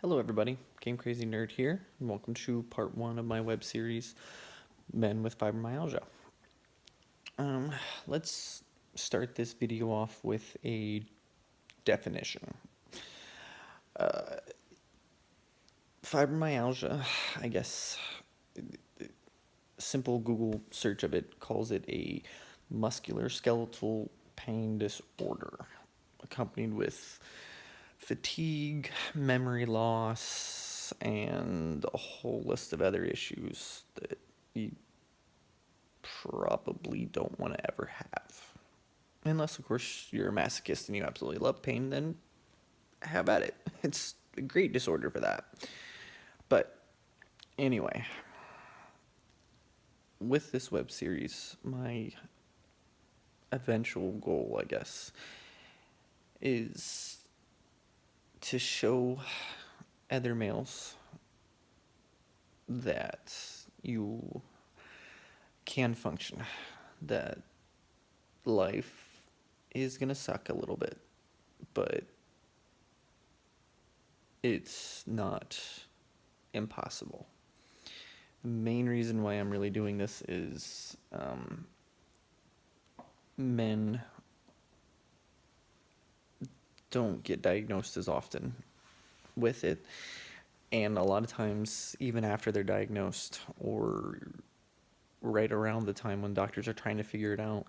Hello everybody, Game Crazy Nerd here, and welcome to part 1 of my web series, Men with Fibromyalgia. Let's start this video off with a definition. Fibromyalgia, I guess, simple Google search of it calls it a musculoskeletal pain disorder, accompanied with fatigue, memory loss, and a whole list of other issues that you probably don't want to ever have. Unless, of course, you're a masochist and you absolutely love pain, then have at it. It's a great disorder for that. But anyway, with this web series, my eventual goal, I guess, is to show other males that you can function, that life is gonna suck a little bit, but it's not impossible. The main reason why I'm really doing this is men don't get diagnosed as often with it, and a lot of times even after they're diagnosed or right around the time when doctors are trying to figure it out,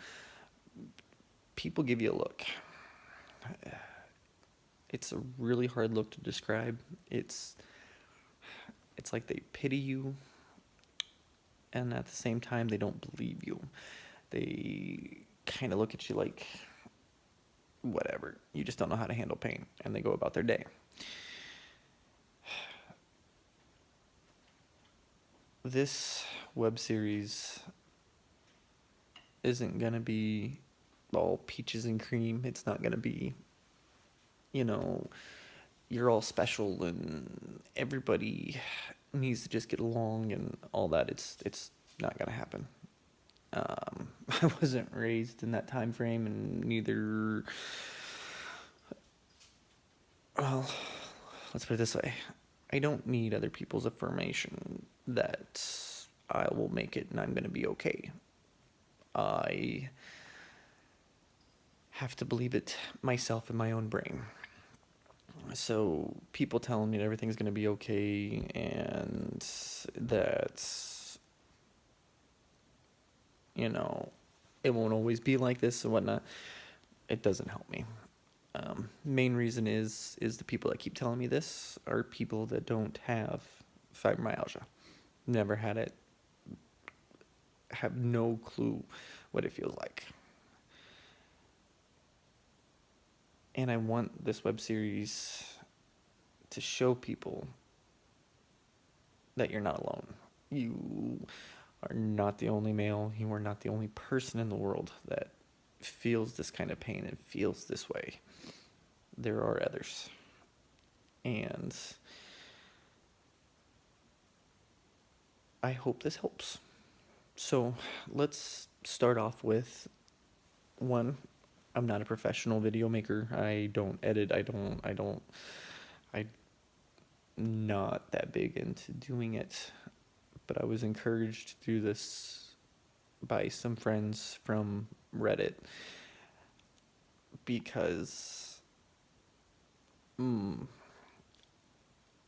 people give you a look. It's a really hard look to describe. It's like they pity you, and at the same time they don't believe you. They kind of look at you like, whatever, you just don't know how to handle pain, and they go about their day. This web series isn't gonna be all peaches and cream. It's not gonna be, you're all special and everybody needs to just get along and all that. It's not gonna happen. I wasn't raised in that time frame, and neither. Well, let's put it this way: I don't need other people's affirmation that I will make it and I'm gonna be okay. I have to believe it myself in my own brain. So people telling me that everything's going to be okay and that, it won't always be like this and whatnot, it doesn't help me. Main reason is the people that keep telling me this are people that don't have fibromyalgia, never had it, have no clue what it feels like. And I want this web series to show people that you're not alone. You are not the only male. You are not the only person in the world that feels this kind of pain and feels this way. There are others. And I hope this helps. So let's start off with one. I'm not a professional video maker. I don't edit. I'm not that big into doing it, but I was encouraged to do this by some friends from Reddit because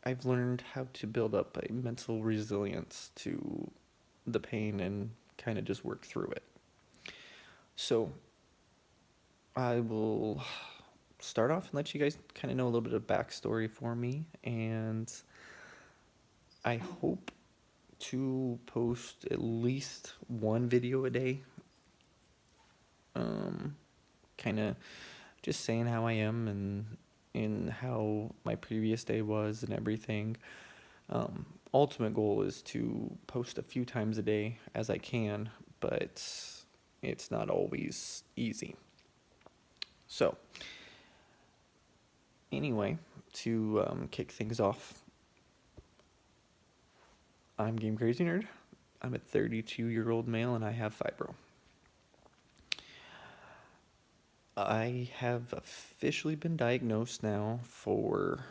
I've learned how to build up a mental resilience to the pain and kind of just work through it. So I will start off and let you guys kind of know a little bit of backstory for me, and I hope to post at least one video a day, kind of just saying how I am and how my previous day was and everything. Ultimate goal is to post a few times a day as I can, but it's not always easy. So, anyway, to kick things off, I'm Game Crazy Nerd. I'm a 32-year-old male and I have fibro. I have officially been diagnosed now for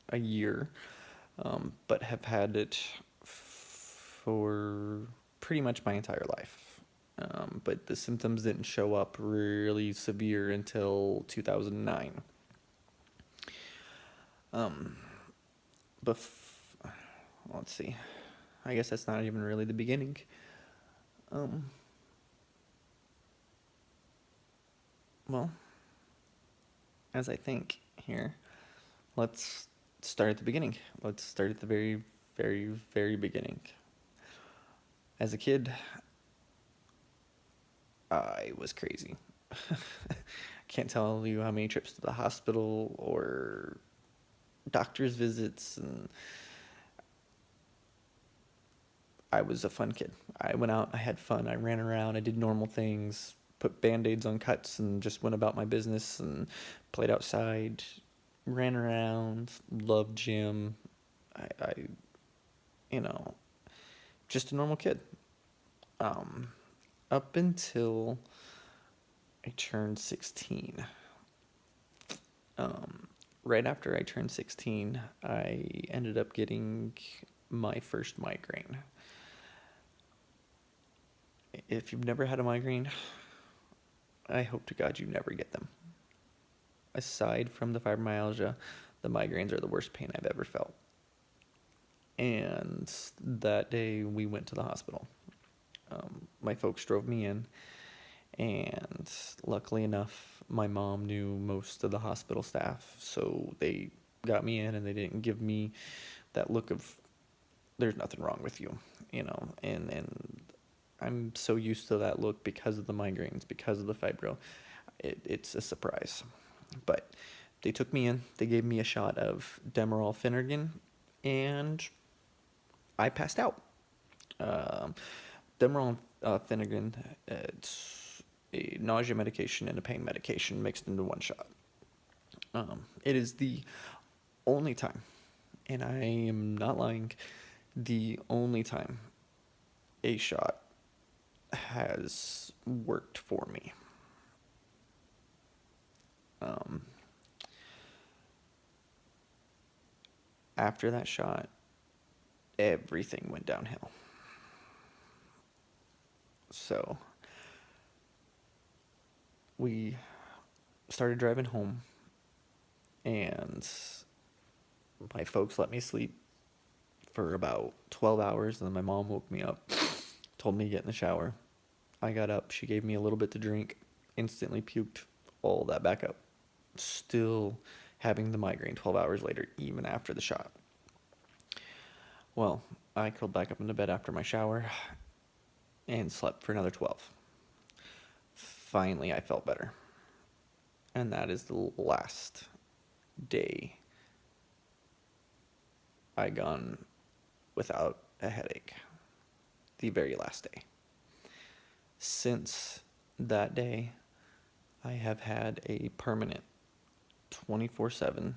a year, but have had it for pretty much my entire life. But the symptoms didn't show up really severe until 2009. Um, let's see. I guess that's not even really the beginning. Um, well, as I think here, let's start at the beginning. Let's start at the very, very, very beginning. As a kid, I was crazy. Can't tell you how many trips to the hospital or doctor's visits, and I was a fun kid. I went out, I had fun, I ran around, I did normal things, put band-aids on cuts and just went about my business and played outside, ran around, loved gym. I you know, just a normal kid. Um, Up until I turned 16. Um, right after I turned 16, I ended up getting my first migraine. If you've never had a migraine, I hope to God you never get them. Aside from the fibromyalgia, the migraines are the worst pain I've ever felt. And that day we went to the hospital. My folks drove me in, and luckily enough, my mom knew most of the hospital staff, so they got me in and they didn't give me that look of there's nothing wrong with you, and I'm so used to that look because of the migraines, because of the fibro. It's a surprise. But they took me in, they gave me a shot of Demerol Phenergan, and I passed out. Um, Demerol Phenergan, it's a nausea medication and a pain medication mixed into one shot. It is the only time, and I am not lying, the only time a shot has worked for me. Um, After that shot, everything went downhill. So we started driving home, and my folks let me sleep for about 12 hours, and then my mom woke me up, told me to get in the shower. I got up, she gave me a little bit to drink, instantly puked all that back up. Still having the migraine 12 hours later, even after the shot. Well, I curled back up into bed after my shower and slept for another 12. Finally, I felt better. And that is the last day I gone without a headache. The very last day. Since that day, I have had a permanent 24/7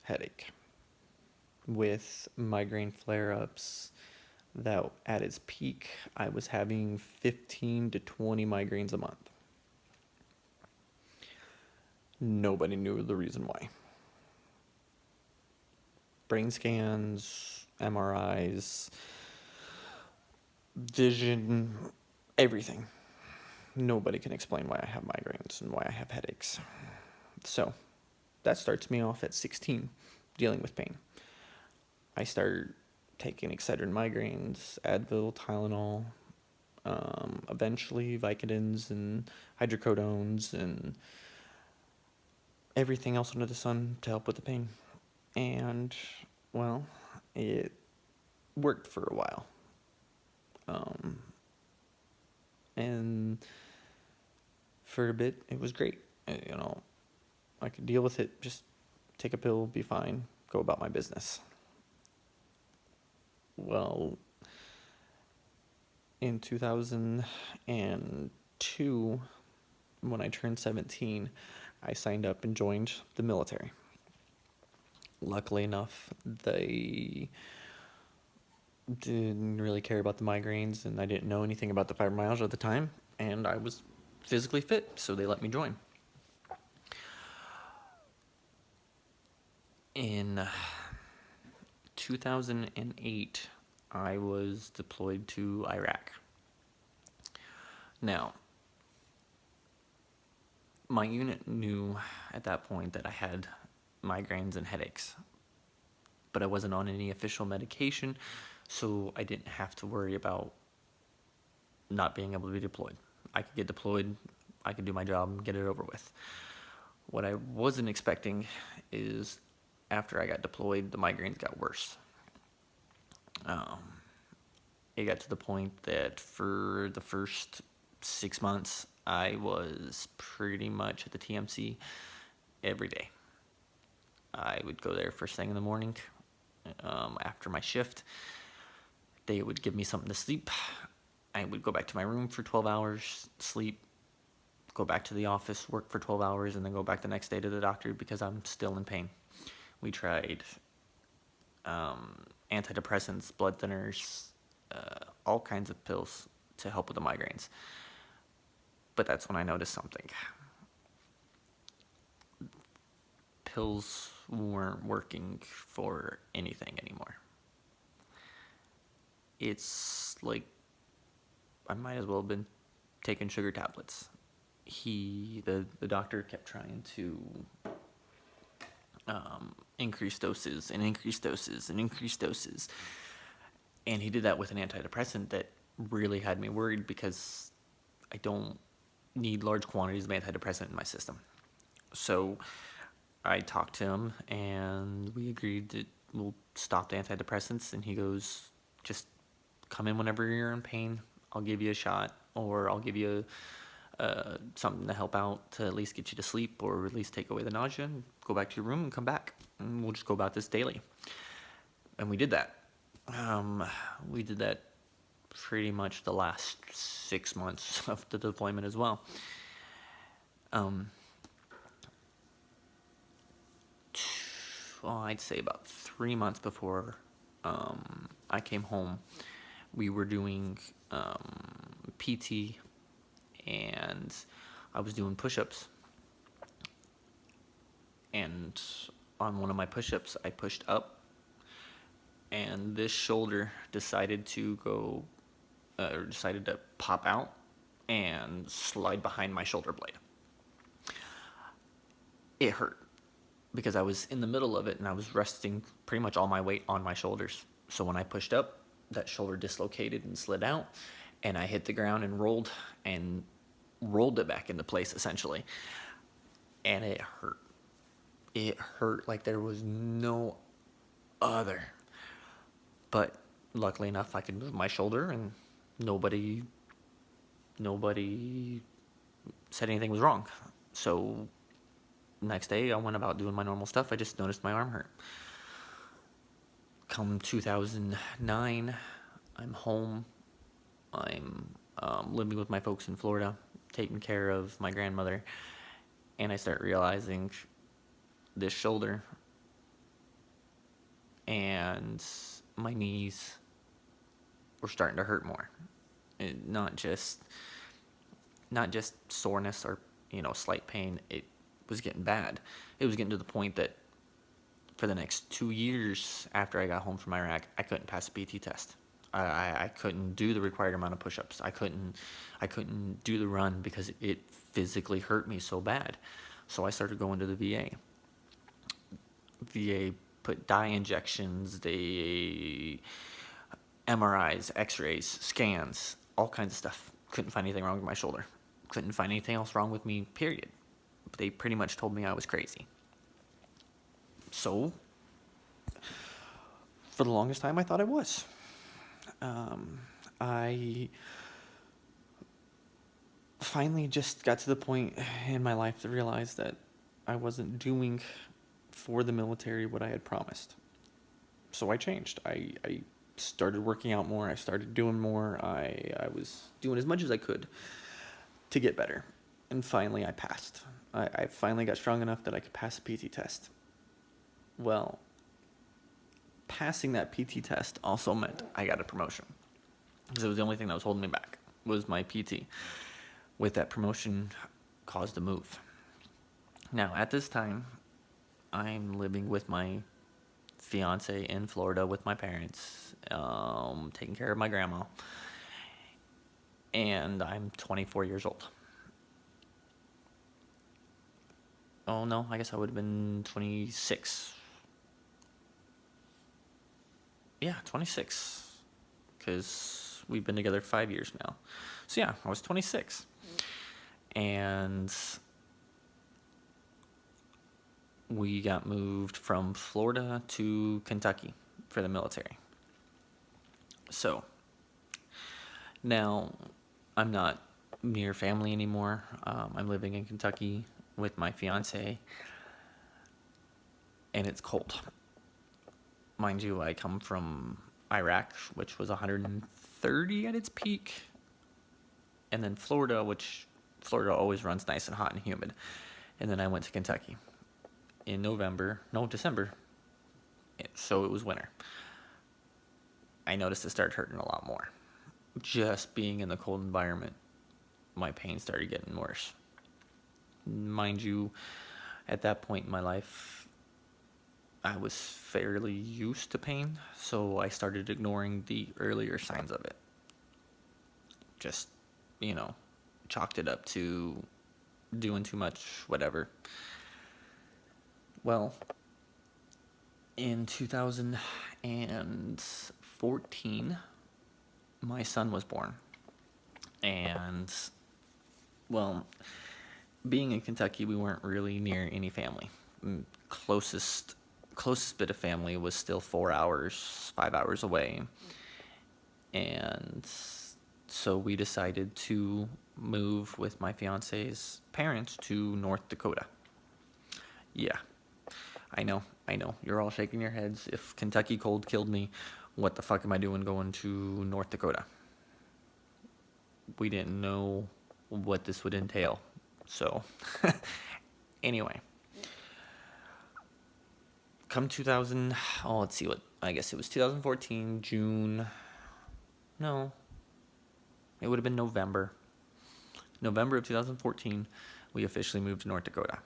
headache with migraine flare-ups that at its peak I was having 15 to 20 migraines a month. Nobody knew the reason why. Brain scans, MRIs, vision, everything. Nobody can explain why I have migraines and why I have headaches. So that starts me off at 16, dealing with pain. I start taking Excedrin migraines, Advil, Tylenol, eventually Vicodins and hydrocodones and everything else under the sun to help with the pain. And, well, it worked for a while. And for a bit, it was great. I could deal with it, just take a pill, be fine, go about my business. Well, in 2002, when I turned 17, I signed up and joined the military. Luckily enough, they didn't really care about the migraines, and I didn't know anything about the fibromyalgia at the time, and I was physically fit, so they let me join. In 2008, I was deployed to Iraq. Now, my unit knew at that point that I had migraines and headaches, but I wasn't on any official medication, so I didn't have to worry about not being able to be deployed. I could get deployed, I could do my job and get it over with. What I wasn't expecting is after I got deployed, the migraines got worse. It got to the point that for the first 6 months, I was pretty much at the TMC every day. I would go there first thing in the morning after my shift. They would give me something to sleep. I would go back to my room for 12 hours, sleep, go back to the office, work for 12 hours, and then go back the next day to the doctor because I'm still in pain. We tried antidepressants, blood thinners, all kinds of pills to help with the migraines. But that's when I noticed something. Pills weren't working for anything anymore. It's like I might as well have been taking sugar tablets. The doctor kept trying to increase doses and increase doses and increase doses. And he did that with an antidepressant that really had me worried because I don't need large quantities of antidepressant in my system. So I talked to him and we agreed that we'll stop the antidepressants. And he goes, just come in whenever you're in pain. I'll give you a shot, or I'll give you something to help out to at least get you to sleep, or at least take away the nausea, and go back to your room and come back. And we'll just go about this daily. And we did that. We did that pretty much the last 6 months of the deployment as well. I'd say about 3 months before I came home, we were doing PT, and I was doing push-ups. And on one of my push-ups, I pushed up, and this shoulder decided to pop out and slide behind my shoulder blade. It hurt because I was in the middle of it and I was resting pretty much all my weight on my shoulders. So when I pushed up, that shoulder dislocated and slid out, and I hit the ground and rolled it back into place essentially. And it hurt. It hurt like there was no other. But luckily enough, I could move my shoulder, and nobody said anything was wrong. So next day, I went about doing my normal stuff. I just noticed my arm hurt. Come 2009, I'm home. I'm living with my folks in Florida, taking care of my grandmother, and I start realizing this shoulder and my knees were starting to hurt more. Not just soreness or slight pain. It was getting bad. It was getting to the point that for the next 2 years after I got home from Iraq, I couldn't pass a PT test. I couldn't do the required amount of push-ups. I couldn't do the run because it physically hurt me so bad. So I started going to the VA. VA put dye injections, they MRIs, X-rays, scans, all kinds of stuff. Couldn't find anything wrong with my shoulder. Couldn't find anything else wrong with me, period. They pretty much told me I was crazy. So, for the longest time, I thought I was. I finally just got to the point in my life to realize that I wasn't doing for the military what I had promised. So I changed. I started working out more. I started doing more. I was doing as much as I could to get better. And finally, I passed. I finally got strong enough that I could pass a PT test. Well, passing that PT test also meant I got a promotion. Because it was the only thing that was holding me back, was my PT. With that promotion, caused a move. Now, at this time, I'm living with my fiance in Florida with my parents, taking care of my grandma, and I'm 24 years old. Oh no, I guess I would have been 26. Yeah, 26. Because we've been together 5 years now. So yeah, I was 26. And we got moved from Florida to Kentucky for the military. So now I'm not near family anymore. I'm living in Kentucky with my fiance, and it's cold. Mind you, I come from Iraq, which was 130 at its peak, and then Florida, which Florida always runs nice and hot and humid. And then I went to Kentucky in December, so it was winter. I noticed it started hurting a lot more. Just being in the cold environment, my pain started getting worse. Mind you, at that point in my life, I was fairly used to pain, so I started ignoring the earlier signs of it. Just, chalked it up to doing too much, whatever. Well, in 2014, my son was born. And, well, being in Kentucky, we weren't really near any family. Closest bit of family was still 5 hours away. And so we decided to move with my fiance's parents to North Dakota. Yeah, I know. You're all shaking your heads. If Kentucky cold killed me, what the fuck am I doing going to North Dakota? We didn't know what this would entail. So, anyway. Come let's see I guess it was 2014, June. No, it would have been November. November of 2014, we officially moved to North Dakota.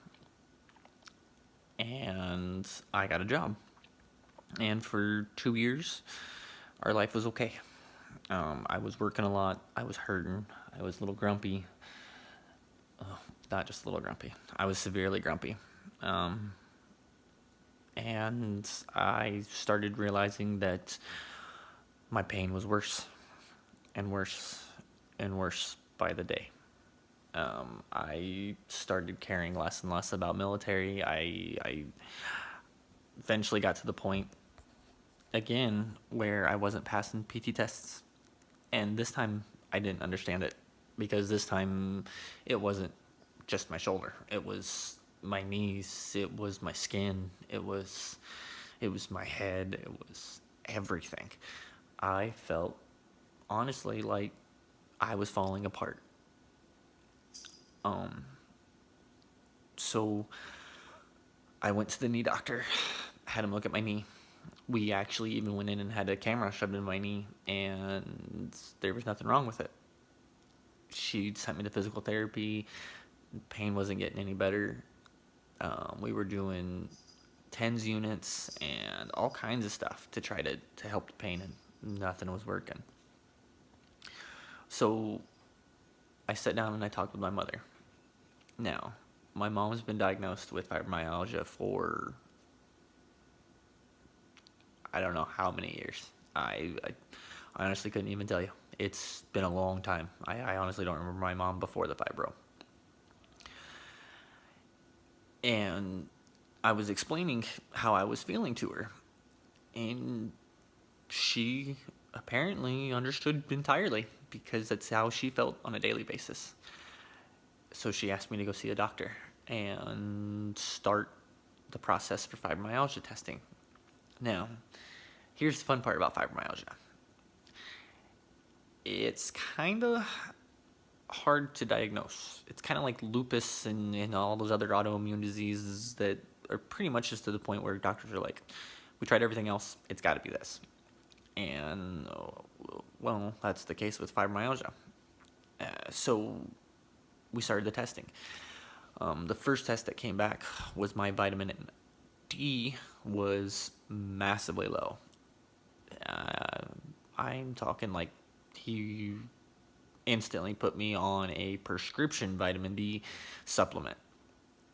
And I got a job. And for 2 years, our life was okay. I was working a lot. I was hurting. I was a little grumpy. Not just a little grumpy. I was severely grumpy. And I started realizing that my pain was worse and worse and worse by the day. I started caring less and less about military. I eventually got to the point, again, where I wasn't passing PT tests. And this time, I didn't understand it. Because this time, it wasn't just my shoulder. It was my knees. It was my skin. It was my head. It was everything. I felt, honestly, like I was falling apart. So I went to the knee doctor, had him look at my knee. We actually even went in and had a camera shoved in my knee, and there was nothing wrong with it. She sent me to physical therapy. Pain wasn't getting any better. We were doing TENS units and all kinds of stuff to try to help the pain, and nothing was working. So I sat down and I talked with my mother. Now, my mom's been diagnosed with fibromyalgia for I don't know how many years. I honestly couldn't even tell you. It's been a long time. I honestly don't remember my mom before the fibro. And I was explaining how I was feeling to her. And she apparently understood entirely, because that's how she felt on a daily basis. So she asked me to go see a doctor and start the process for fibromyalgia testing. Now, here's the fun part about fibromyalgia. It's kind of hard to diagnose. It's kind of like lupus and all those other autoimmune diseases that are pretty much just to the point where doctors are like, we tried everything else, it's got to be this. And, well, that's the case with fibromyalgia. So we started the testing. The first test that came back was my vitamin D was massively low. Uh, I'm talking like he instantly put me on a prescription vitamin D supplement.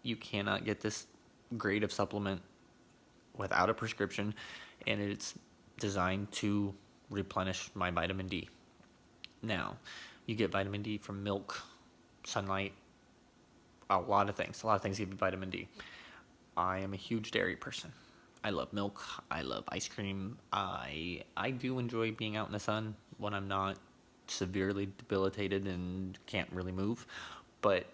You cannot get this grade of supplement without a prescription, and it's designed to replenish my vitamin D. Now, you get vitamin D from milk, sunlight, a lot of things. A lot of things give you vitamin D. I am a huge dairy person. I love milk. I love ice cream. I do enjoy being out in the sun when I'm not severely debilitated and can't really move. But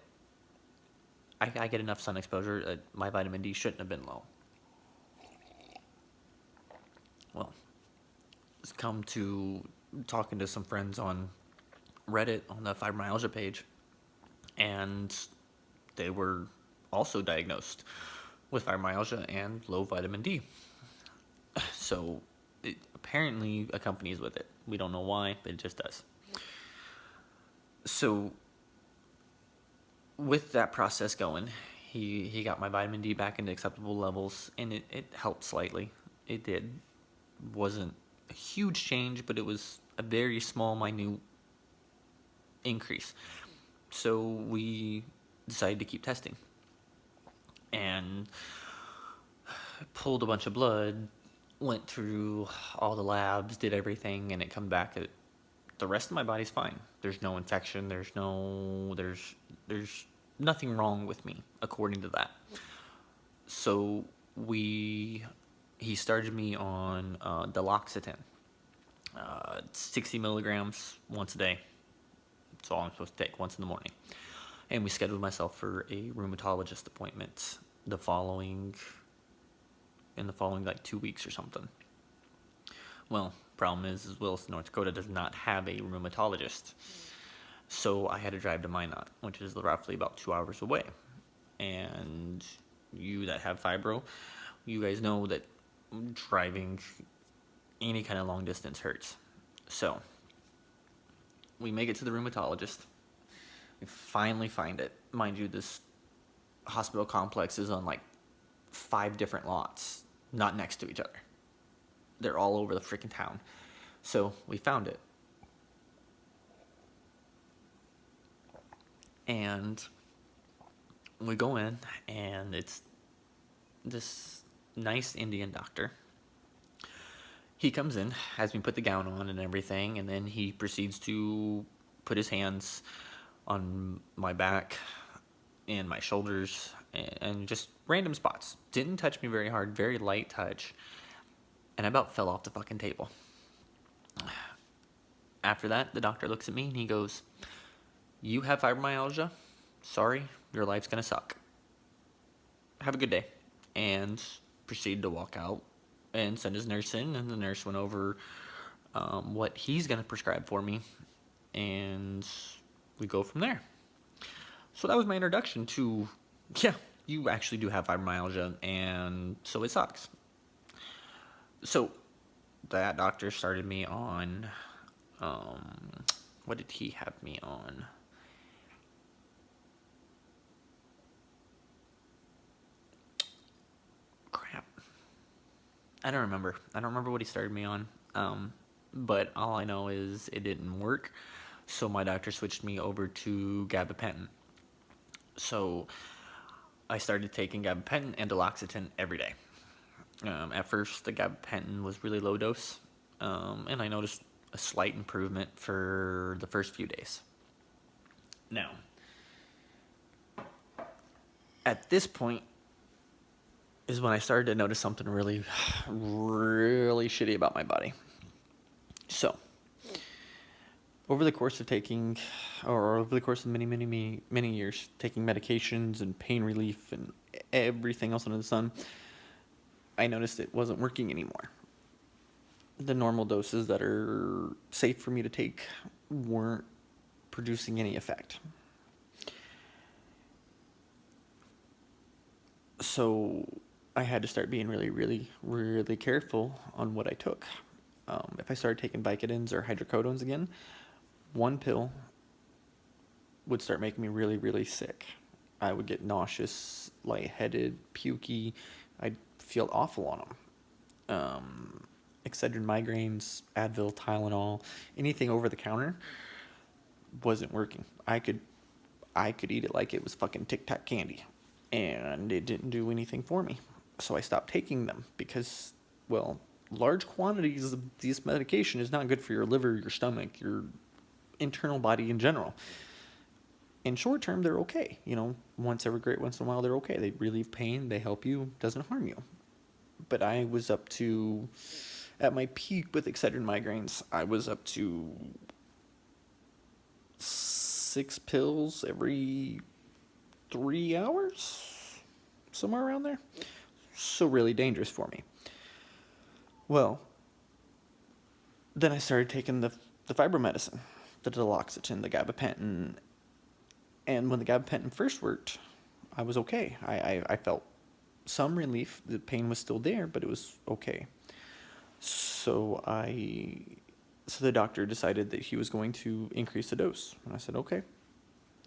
I get enough sun exposure. My vitamin D shouldn't have been low. Well, it's come to talking to some friends on Reddit on the fibromyalgia page, and they were also diagnosed with fibromyalgia and low vitamin D. So it apparently accompanies with it. We don't know why, but it just does. So with that process going, he got my vitamin D back into acceptable levels, and it helped slightly. It did. Wasn't a huge change, but it was a very small, minute increase. So we decided to keep testing. And pulled a bunch of blood, went through all the labs, did everything, and it come back that the rest of my body's fine. There's no infection. There's nothing wrong with me according to that. So he started me on Diloxetin, 60 milligrams once a day. That's all I'm supposed to take once in the morning. And we scheduled myself for a rheumatologist appointment in the following like 2 weeks or something. Well, problem is Williston, North Dakota does not have a rheumatologist. So I had to drive to Minot, which is roughly about 2 hours away. And you that have fibro, you guys know that driving any kind of long distance hurts. So we make it to the rheumatologist. We finally find it. Mind you, this hospital complex is on like 5 different lots, not next to each other. They're all over the freaking town. So we found it. And we go in, and it's this nice Indian doctor. He comes in, has me put the gown on and everything, and then he proceeds to put his hands on my back and my shoulders and just random spots. Didn't touch me very hard, very light touch, and I about fell off the fucking table. After that, the doctor looks at me and he goes, "You have fibromyalgia? Sorry, your life's gonna suck. Have a good day." And proceeded to walk out and send his nurse in, and the nurse went over what he's gonna prescribe for me, and we go from there. So that was my introduction to, yeah, you actually do have fibromyalgia, and so it sucks. So that doctor started me on, what did he have me on? Crap. I don't remember. I don't remember what he started me on. But all I know is it didn't work. So my doctor switched me over to gabapentin. So I started taking gabapentin and Diloxetin every day. At first, the gabapentin was really low dose, and I noticed a slight improvement for the first few days. Now, at this point is when I started to notice something really, really shitty about my body. So, over the course of many years, taking medications and pain relief and everything else under the sun, I noticed it wasn't working anymore. The normal doses that are safe for me to take weren't producing any effect. So I had to start being really, really, really careful on what I took. If I started taking Vicodins or hydrocodones again, one pill would start making me really, really sick. I would get nauseous, lightheaded, pukey. I'd feel awful on them. Excedrin migraines, Advil, Tylenol, anything over the counter wasn't working. I could eat it like it was fucking Tic Tac candy, and it didn't do anything for me. So I stopped taking them because, well, large quantities of this medication is not good for your liver, your stomach, your internal body in general. In short term, they're okay. Once in a while, they're okay. They relieve pain, they help you, doesn't harm you. But I was up to, at my peak with Excedrin migraines, I was up to 6 pills every 3 hours, somewhere around there. So really dangerous for me. Well, then I started taking the fibro medicine, the duloxetine, the gabapentin. And when the gabapentin first worked, I was okay. I felt some relief. The pain was still there, but it was okay. So the doctor decided that he was going to increase the dose. And I said, okay.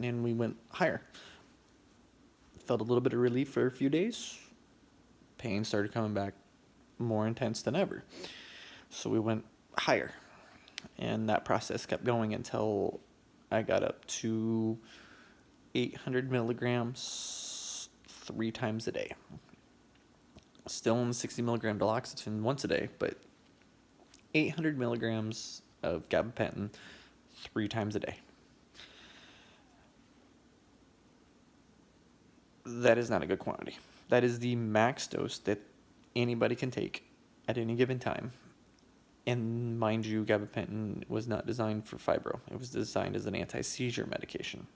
And we went higher. Felt a little bit of relief for a few days. Pain started coming back more intense than ever. So we went higher. And that process kept going until I got up to 800 milligrams 3 times a day. Still on the 60 milligram duloxetine once a day, but 800 milligrams of gabapentin 3 times a day. That is not a good quantity. That is the max dose that anybody can take at any given time. And mind you, gabapentin was not designed for fibro. It was designed as an anti-seizure medication.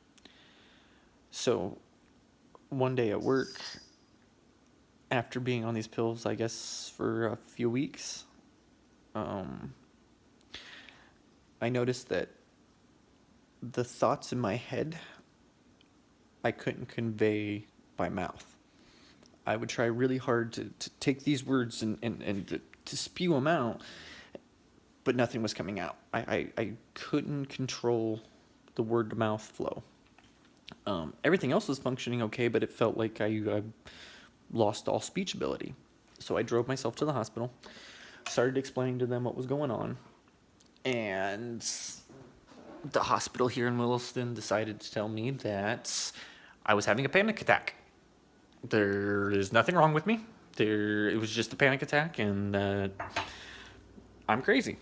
So one day at work, after being on these pills, I guess, for a few weeks, I noticed that the thoughts in my head, I couldn't convey by mouth. I would try really hard to take these words and to spew them out, but nothing was coming out. I couldn't control the word-to-mouth flow. Everything else was functioning okay, but it felt like I lost all speech ability. So I drove myself to the hospital, started explaining to them what was going on, and the hospital here in Williston decided to tell me that I was having a panic attack. There is nothing wrong with me. It was just a panic attack, and I'm crazy.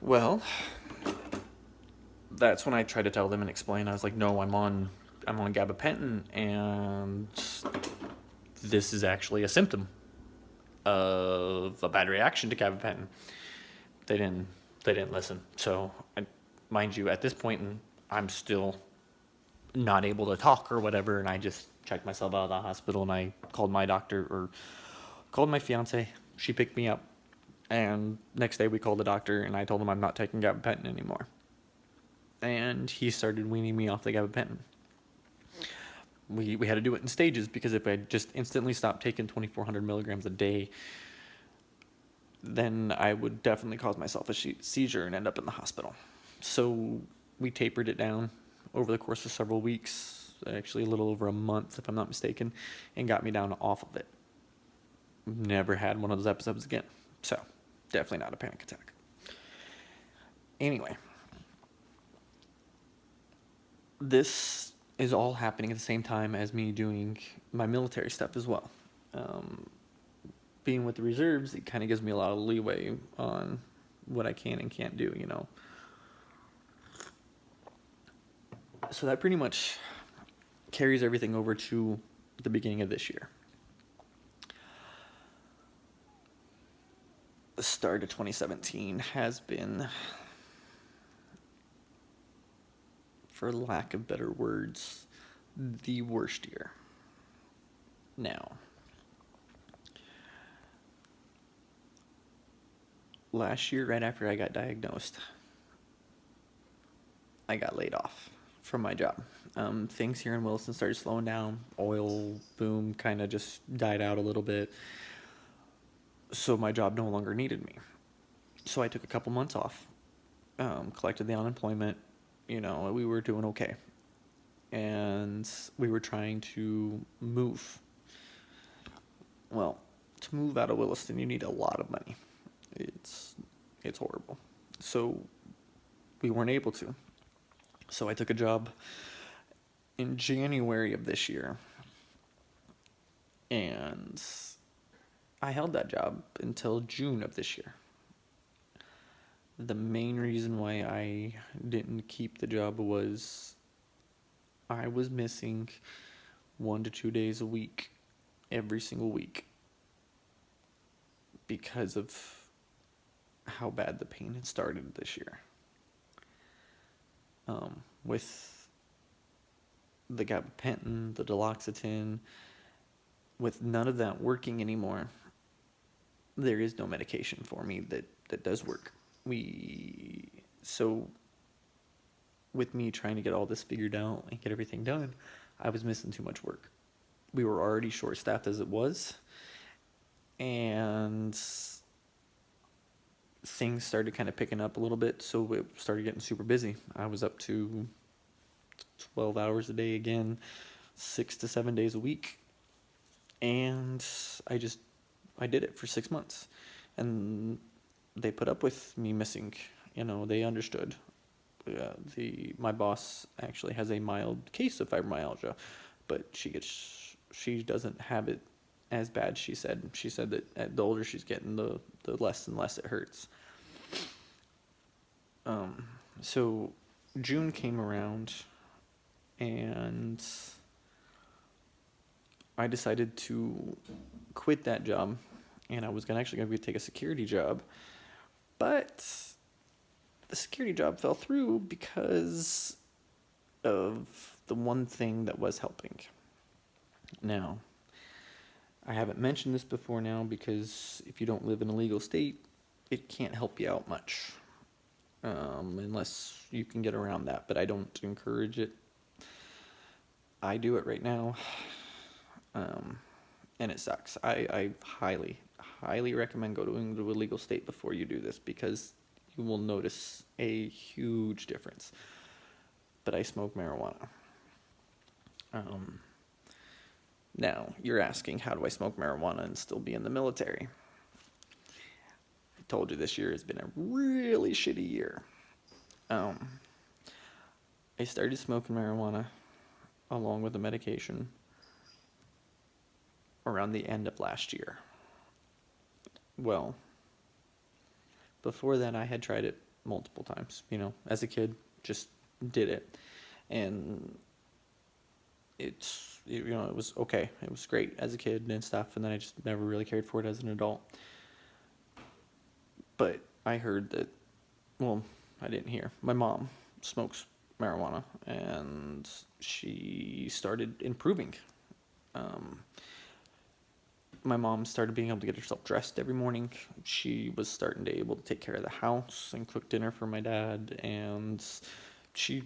Well, that's when I tried to tell them and explain. I was like, no, I'm on gabapentin, and this is actually a symptom of a bad reaction to gabapentin. They didn't listen. So, mind you, at this point, I'm still not able to talk or whatever, and I just checked myself out of the hospital, and I called my doctor, or called my fiance. She picked me up, and next day we called the doctor, and I told him I'm not taking gabapentin anymore. And he started weaning me off the gabapentin. We had to do it in stages, because if I just instantly stopped taking 2,400 milligrams a day, then I would definitely cause myself a seizure and end up in the hospital. So we tapered it down over the course of several weeks, actually a little over a month, if I'm not mistaken, and got me down off of it. Never had one of those episodes again. So, definitely not a panic attack. Anyway, this is all happening at the same time as me doing my military stuff as well. Being with the reserves, it kind of gives me a lot of leeway on what I can and can't do, So that pretty much carries everything over to the beginning of this year. The start of 2017 has been, for lack of better words, the worst year. Now, last year, right after I got diagnosed, I got laid off from my job. Things here in Williston started slowing down. Oil boom kind of just died out a little bit. So my job no longer needed me. So I took a couple months off, collected the unemployment. We were doing okay. And we were trying to move. Well, to move out of Williston, you need a lot of money. It's it's horrible. So we weren't able to. So I took a job in January of this year, and I held that job until June of this year. The main reason why I didn't keep the job was I was missing 1 to 2 days a week every single week because of how bad the pain had started this year. With the gabapentin, the duloxetine, with none of that working anymore, there is no medication for me that does work. So with me trying to get all this figured out and get everything done, I was missing too much work. We were already short-staffed as it was, and things started kind of picking up a little bit, so it started getting super busy. I was up to 12 hours a day again, 6 to 7 days a week, and I did it for 6 months, and they put up with me missing. They understood. My boss actually has a mild case of fibromyalgia, but she doesn't have it as bad. She said that the older she's getting, the less and less it hurts. So June came around, and I decided to quit that job, and I was actually going to take a security job, but the security job fell through because of the one thing that was helping. Now, I haven't mentioned this before now because if you don't live in a legal state, it can't help you out much, unless you can get around that, but I don't encourage it. I do it right now, and it sucks. I highly, highly recommend going to a legal state before you do this because you will notice a huge difference. But I smoke marijuana. Now, you're asking, how do I smoke marijuana and still be in the military? I told you this year has been a really shitty year. I started smoking marijuana along with the medication around the end of last year. Well, before that I had tried it multiple times, as a kid, just did it. And it was okay. It was great as a kid and stuff, and then I just never really cared for it as an adult. But I heard that, I didn't hear. My mom smokes marijuana, and she started improving. My mom started being able to get herself dressed every morning. She was starting to be able to take care of the house and cook dinner for my dad, and she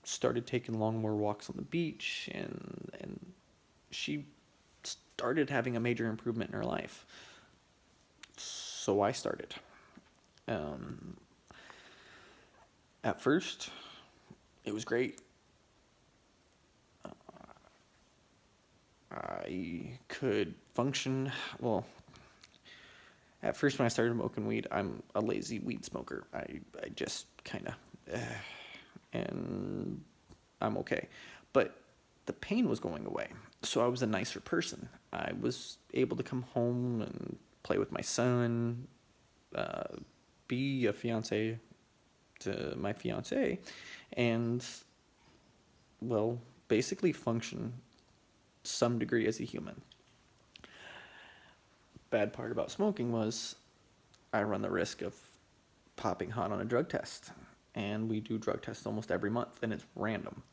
started taking long more walks on the beach, and she started having a major improvement in her life. So I started. At first, it was great. I could function. Well, at first when I started smoking weed, I'm a lazy weed smoker. I just kind of, and I'm okay. But the pain was going away, so I was a nicer person. I was able to come home and play with my son, be a fiance to my fiance, and, basically function some degree as a human. Bad part about smoking was I run the risk of popping hot on a drug test, and we do drug tests almost every month, and it's random.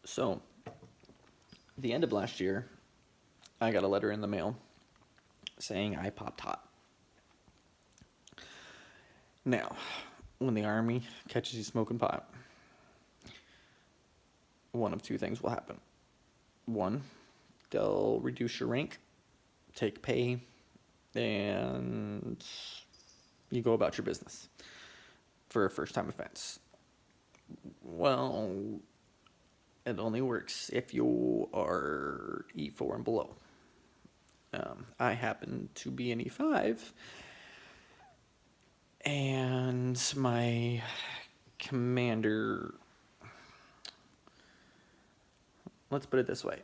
So, the end of last year, I got a letter in the mail saying I popped hot. Now, when the Army catches you smoking pot, one of two things will happen. One, they'll reduce your rank, take pay, and you go about your business for a first-time offense. Well, it only works if you are E4 and below. I happen to be an E5, and my commander, let's put it this way,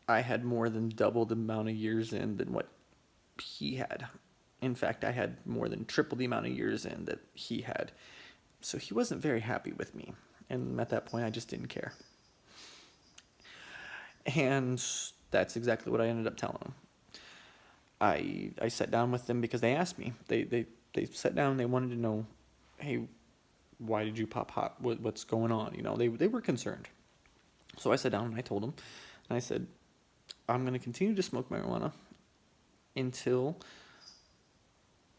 I had more than double the amount of years in than what he had. In fact, I had more than triple the amount of years in that he had. So he wasn't very happy with me. And at that point, I just didn't care. And that's exactly what I ended up telling him. I sat down with them because they asked me. They sat down and they wanted to know, hey, why did you pop hot? What's going on? You know, they were concerned. So I sat down and I told them, and I said, I'm going to continue to smoke marijuana until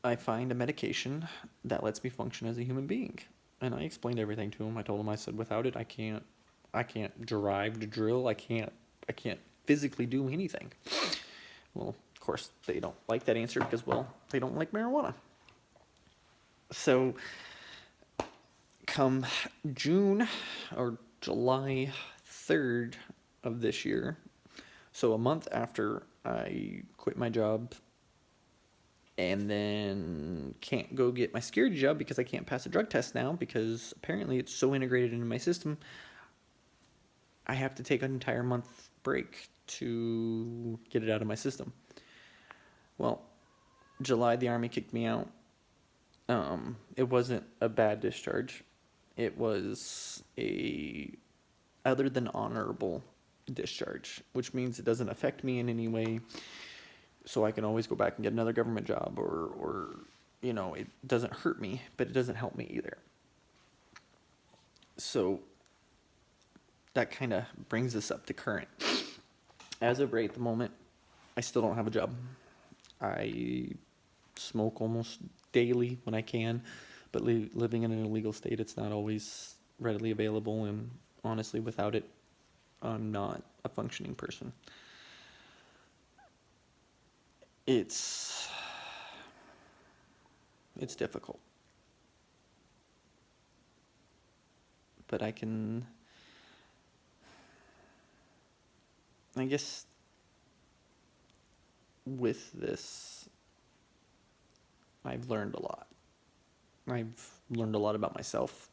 I find a medication that lets me function as a human being. And I explained everything to him. I told him, I said, without it, I can't drive to drill. I can't physically do anything. Well, of course, they don't like that answer because, well, they don't like marijuana. So come June or July 3rd of this year, so a month after I quit my job and then can't go get my security job because I can't pass a drug test now because apparently it's so integrated into my system, I have to take an entire month break to get it out of my system. Well, July, the Army kicked me out. It wasn't a bad discharge. It was other than honorable discharge, which means it doesn't affect me in any way. So I can always go back and get another government job or it doesn't hurt me, but it doesn't help me either. So that kind of brings us up to current. As of right at the moment, I still don't have a job. I smoke almost daily when I can, but living in an illegal state, it's not always readily available, and honestly, without it, I'm not a functioning person. It's difficult. But I guess with this, I've learned a lot. I've learned a lot about myself.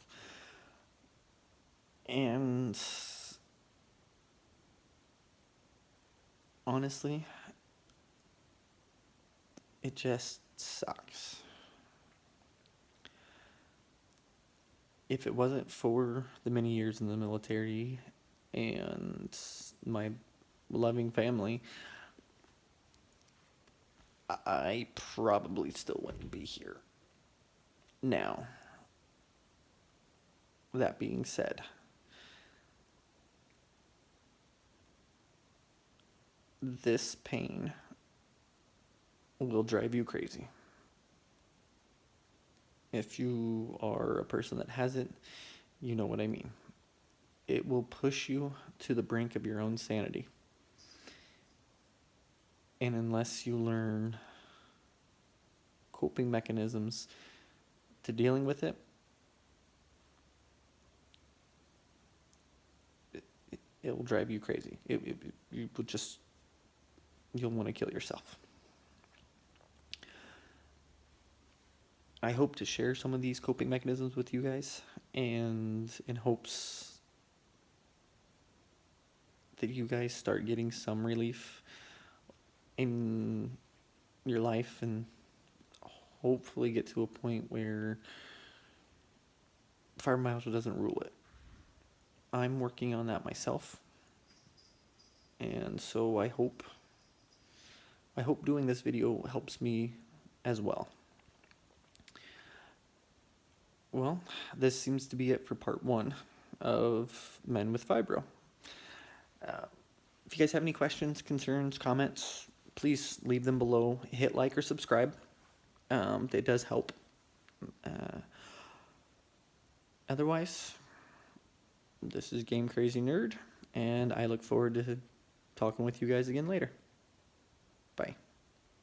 And honestly, it just sucks. If it wasn't for the many years in the military and my loving family, I probably still wouldn't be here. Now, that being said, this pain will drive you crazy. If you are a person that hasn't, you know what I mean. It will push you to the brink of your own sanity. And unless you learn coping mechanisms to dealing with it, it will drive you crazy. You'll want to kill yourself. I hope to share some of these coping mechanisms with you guys, and in hopes that you guys start getting some relief in your life and hopefully get to a point where fibromyalgia doesn't rule it. I'm working on that myself, and so I hope doing this video helps me as well. Well, this seems to be it for part 1 of Men with Fibro. If you guys have any questions, concerns, comments, please leave them below. Hit like or subscribe. It does help. Otherwise, this is Game Crazy Nerd, and I look forward to talking with you guys again later.